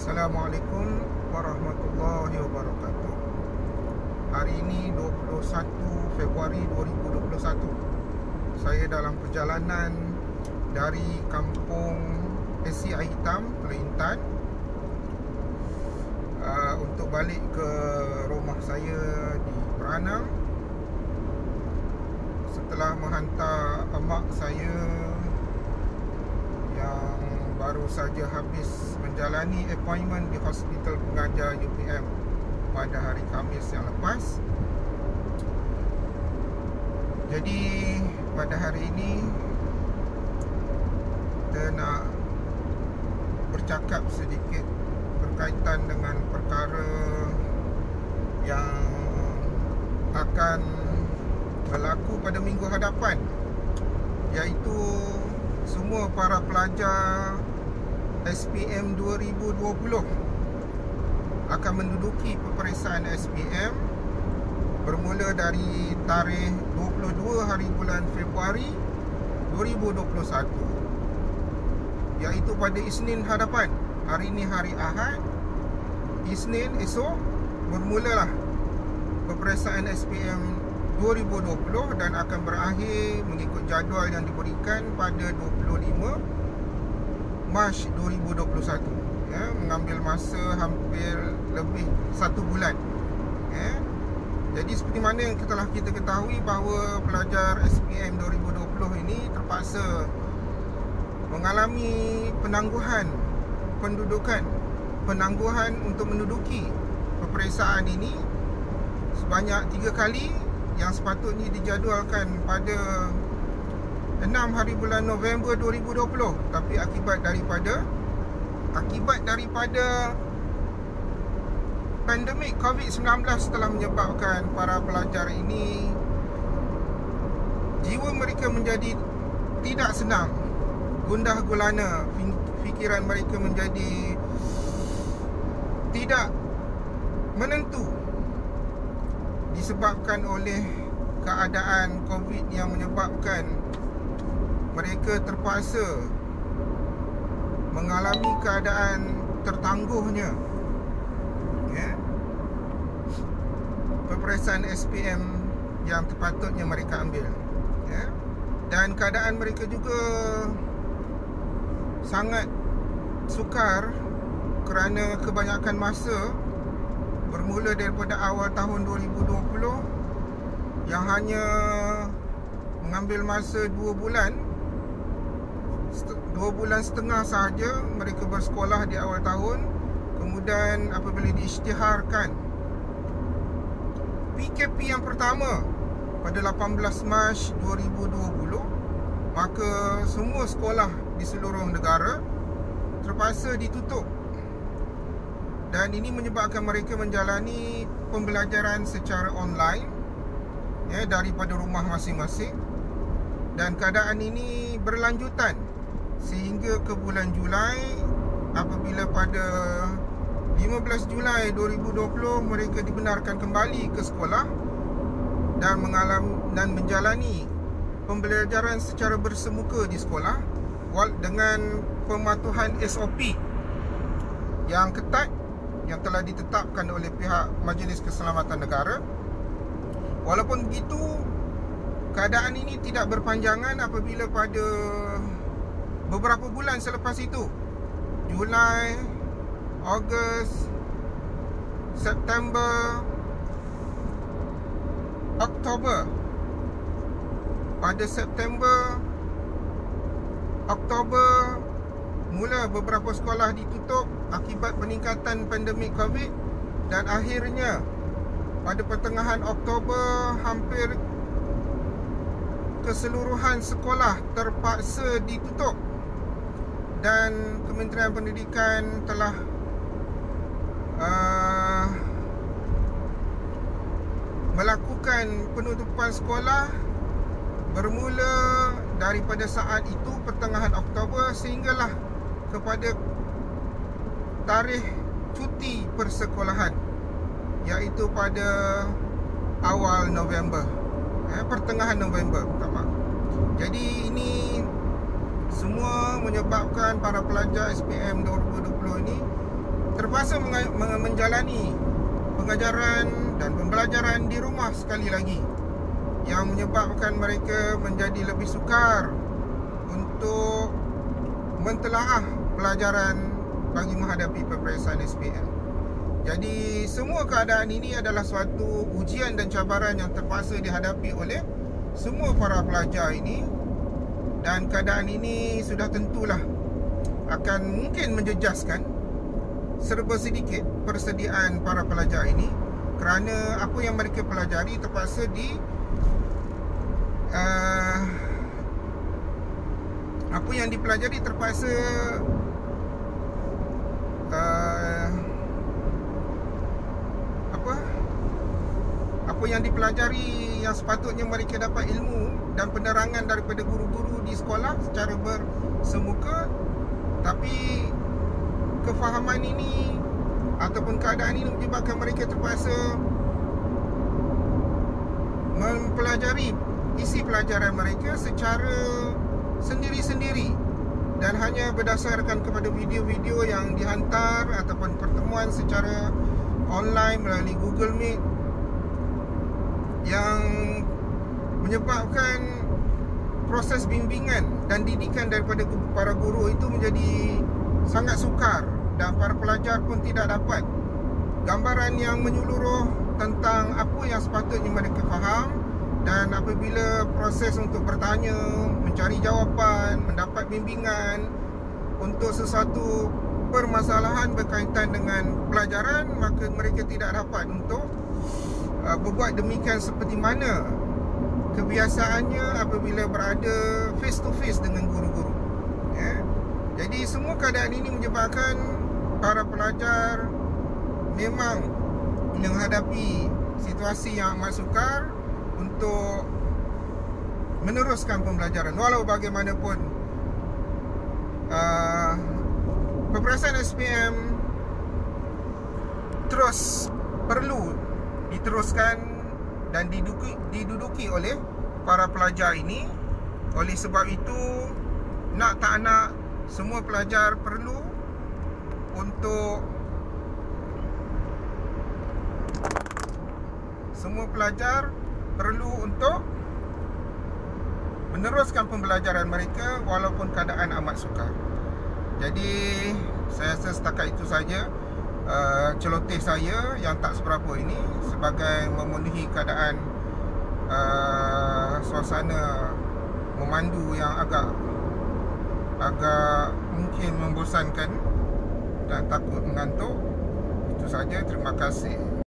Assalamualaikum warahmatullahi wabarakatuh. Hari ini 21 Februari 2021. Saya dalam perjalanan dari kampung Esi Air Hitam, Kelantan, untuk balik ke rumah saya di Peranang setelah menghantar emak saya yang baru saja habis menjalani appointment di Hospital Pengajar UPM pada hari Khamis yang lepas. Jadi pada hari ini kita nak bercakap sedikit berkaitan dengan perkara yang akan berlaku pada minggu hadapan, iaitu semua para pelajar SPM 2020 akan menduduki peperiksaan SPM bermula dari tarikh 22 hari bulan Februari 2021, iaitu pada Isnin hadapan. Hari ini hari Ahad, Isnin esok bermulalah peperiksaan SPM 2020 dan akan berakhir mengikut jadual yang diberikan pada 25 Mac 2021, mengambil masa hampir lebih 1 bulan. Jadi seperti mana yang telah kita ketahui bahawa pelajar SPM 2020 ini terpaksa mengalami penangguhan untuk menduduki peperiksaan ini sebanyak 3 kali, yang sepatutnya dijadualkan pada 6 hari bulan November 2020, tapi akibat daripada pandemik COVID-19 telah menyebabkan para pelajar ini jiwa mereka menjadi tidak senang, gundah gulana, fikiran mereka menjadi tidak menentu disebabkan oleh keadaan COVID yang menyebabkan mereka terpaksa mengalami keadaan tertangguhnya peperiksaan SPM yang sepatutnya mereka ambil, dan keadaan mereka juga sangat sukar kerana kebanyakan masa bermula daripada awal tahun 2020 yang hanya mengambil masa 2 bulan setengah sahaja mereka bersekolah di awal tahun. Kemudian apabila diisytiharkan PKP yang pertama pada 18 Mac 2020, maka semua sekolah di seluruh negara terpaksa ditutup, dan ini menyebabkan mereka menjalani pembelajaran secara online daripada rumah masing-masing, dan keadaan ini berlanjutan sehingga ke bulan Julai, apabila pada 15 Julai 2020 mereka dibenarkan kembali ke sekolah dan menjalani pembelajaran secara bersemuka di sekolah dengan pematuhan SOP yang ketat yang telah ditetapkan oleh pihak Majlis Keselamatan Negara. Walaupun begitu, keadaan ini tidak berpanjangan apabila pada beberapa bulan selepas itu, Julai, Ogos, September, Oktober. Pada September, Oktober mula beberapa sekolah ditutup akibat peningkatan pandemik COVID, dan akhirnya pada pertengahan Oktober hampir keseluruhan sekolah terpaksa ditutup, dan Kementerian Pendidikan telah melakukan penutupan sekolah bermula daripada saat itu pertengahan Oktober sehinggalah kepada tarikh cuti persekolahan, iaitu pada awal November, pertengahan November, minta maaf. Jadi ini semua menyebabkan para pelajar SPM 2020 ini terpaksa menjalani pengajaran dan pembelajaran di rumah sekali lagi, yang menyebabkan mereka menjadi lebih sukar untuk mentelaah pelajaran bagi menghadapi peperiksaan SPM. Jadi semua keadaan ini adalah suatu ujian dan cabaran yang terpaksa dihadapi oleh semua para pelajar ini. Dan keadaan ini sudah tentulah akan mungkin menjejaskan serba sedikit persediaan para pelajar ini, kerana apa yang mereka pelajari terpaksa apa yang dipelajari terpaksa apa yang dipelajari yang sepatutnya mereka dapat ilmu dan penerangan daripada guru-guru di sekolah secara bersemuka, tapi kefahaman ini ataupun keadaan ini menyebabkan mereka terpaksa mempelajari isi pelajaran mereka secara sendiri-sendiri dan hanya berdasarkan kepada video-video yang dihantar ataupun pertemuan secara online melalui Google Meet, yang menyebabkan proses bimbingan dan didikan daripada para guru itu menjadi sangat sukar, dan para pelajar pun tidak dapat gambaran yang menyeluruh tentang apa yang sepatutnya mereka faham. Dan apabila proses untuk bertanya, mencari jawapan, mendapat bimbingan untuk sesuatu permasalahan berkaitan dengan pelajaran, maka mereka tidak dapat untuk berbuat demikian seperti mana kebiasaannya apabila berada face to face dengan guru-guru. Jadi semua keadaan ini menyebabkan para pelajar memang menghadapi situasi yang amat sukar untuk meneruskan pembelajaran. Walau bagaimanapun, peperiksaan SPM terus perlu diteruskan dan diduduki oleh para pelajar ini. Oleh sebab itu, nak tak nak, semua pelajar perlu untuk meneruskan pembelajaran mereka walaupun keadaan amat sukar. Jadi saya rasa setakat itu saja celoteh saya yang tak seberapa ini, sebagai memenuhi keadaan suasana memandu yang agak mungkin membosankan dan takut mengantuk. Itu saja, terima kasih.